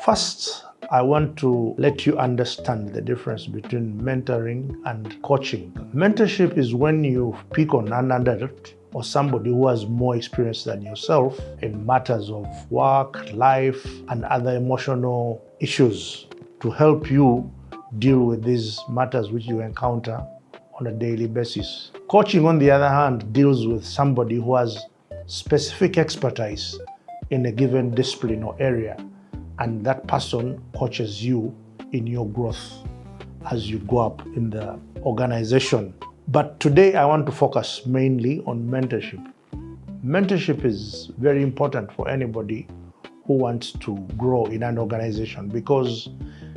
First, I want to let you understand the difference between mentoring and coaching. Mentorship is when you pick on an adult or somebody who has more experience than yourself in matters of work, life, and other emotional issues to help you deal with these matters which you encounter on a daily basis. Coaching, on the other hand, deals with somebody who has specific expertise in a given discipline or area, and that person coaches you in your growth as you go up in the organization. But today I want to focus mainly on mentorship. Mentorship is very important for anybody who wants to grow in an organization because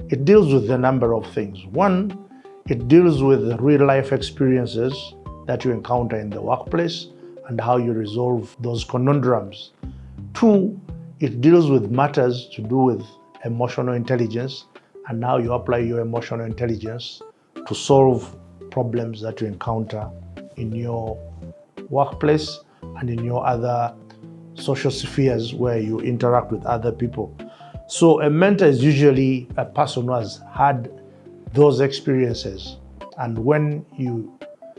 it deals with a number of things. One, it deals with real life experiences that you encounter in the workplace and how you resolve those conundrums. Two, it deals with matters to do with emotional intelligence and how you apply your emotional intelligence to solve problems that you encounter in your workplace and in your other social spheres where you interact with other people. So a mentor is usually a person who has had those experiences, and when you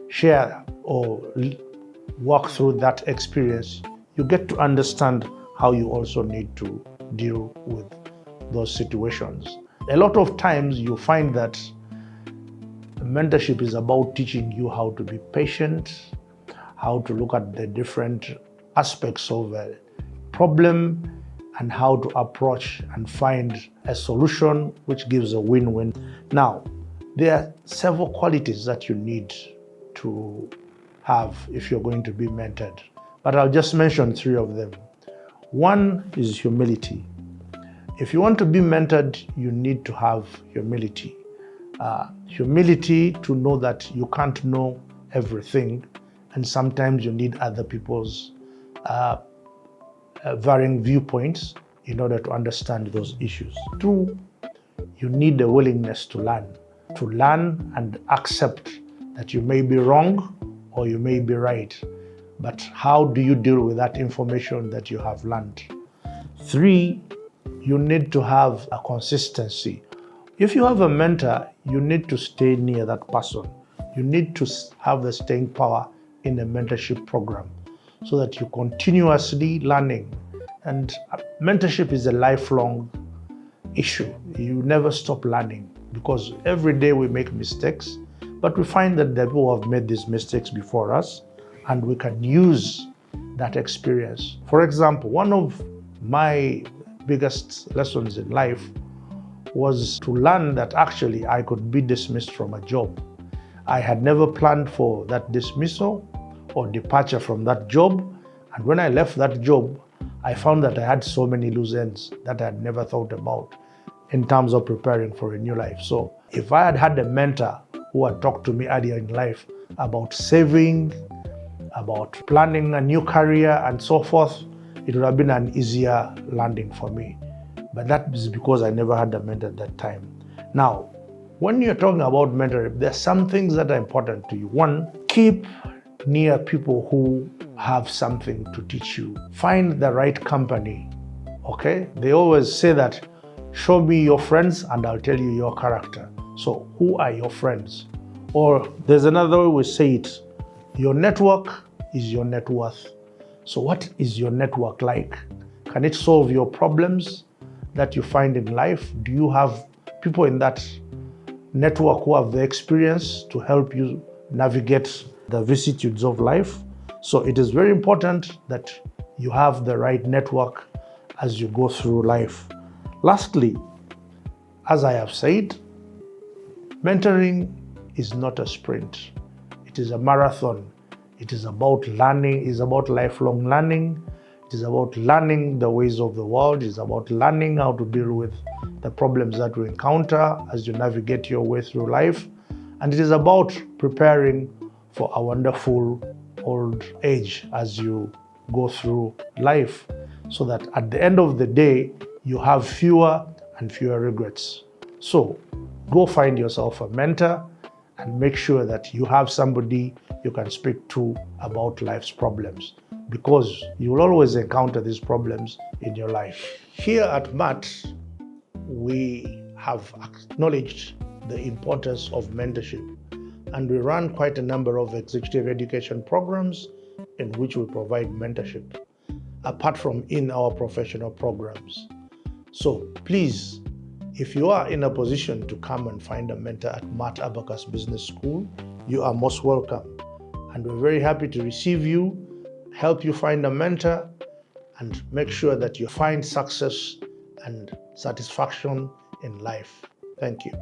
share or walk through that experience, you get to understand how you also need to deal with those situations. A lot of times you find that mentorship is about teaching you how to be patient, how to look at the different aspects of a problem, and how to approach and find a solution which gives a win-win. Now, there are several qualities that you need to have if you're going to be mentored, but I'll just mention three of them. One is humility. If you want to be mentored, you need to have humility. Humility to know that you can't know everything, and sometimes you need other people's varying viewpoints in order to understand those issues. Two, you need the willingness to learn and accept that you may be wrong or you may be right, but how do you deal with that information that you have learned? Three, you need to have a consistency. If you have a mentor, you need to stay near that person. You need to have the staying power in the mentorship program so that you continuously learning. And mentorship is a lifelong issue. You never stop learning because every day we make mistakes, but we find that the people have made these mistakes before us and we can use that experience. For example, one of my biggest lessons in life was to learn that actually I could be dismissed from a job. I had never planned for that dismissal or departure from that job, and when I left that job, I found that I had so many loose ends that I had never thought about in terms of preparing for a new life. So if I had had a mentor who had talked to me earlier in life about saving, about planning a new career and so forth, it would have been an easier landing for me. But that is because I never had a mentor at that time. Now, when you're talking about mentorship, there are some things that are important to you. One, keep near people who have something to teach you. Find the right company, okay? They always say that, show me your friends and I'll tell you your character. So who are your friends? Or there's another way we say it, your network is your net worth. So what is your network like? Can it solve your problems that you find in life? Do you have people in that network who have the experience to help you navigate the vicissitudes of life? So it is very important that you have the right network as you go through life. Lastly, as I have said, mentoring is not a sprint. It is a marathon. It is about learning, it is about lifelong learning. It is about learning the ways of the world. It is about learning how to deal with the problems that you encounter as you navigate your way through life. And it is about preparing for a wonderful old age as you go through life, so that at the end of the day, you have fewer and fewer regrets. So go find yourself a mentor and make sure that you have somebody you can speak to about life's problems, because you will always encounter these problems in your life. Here at MAT, we have acknowledged the importance of mentorship, and we run quite a number of executive education programs in which we provide mentorship, apart from in our professional programs. So please, if you are in a position to come and find a mentor at MAT Abacus Business School, you are most welcome. And we're very happy to receive you, help you find a mentor, and make sure that you find success and satisfaction in life. Thank you.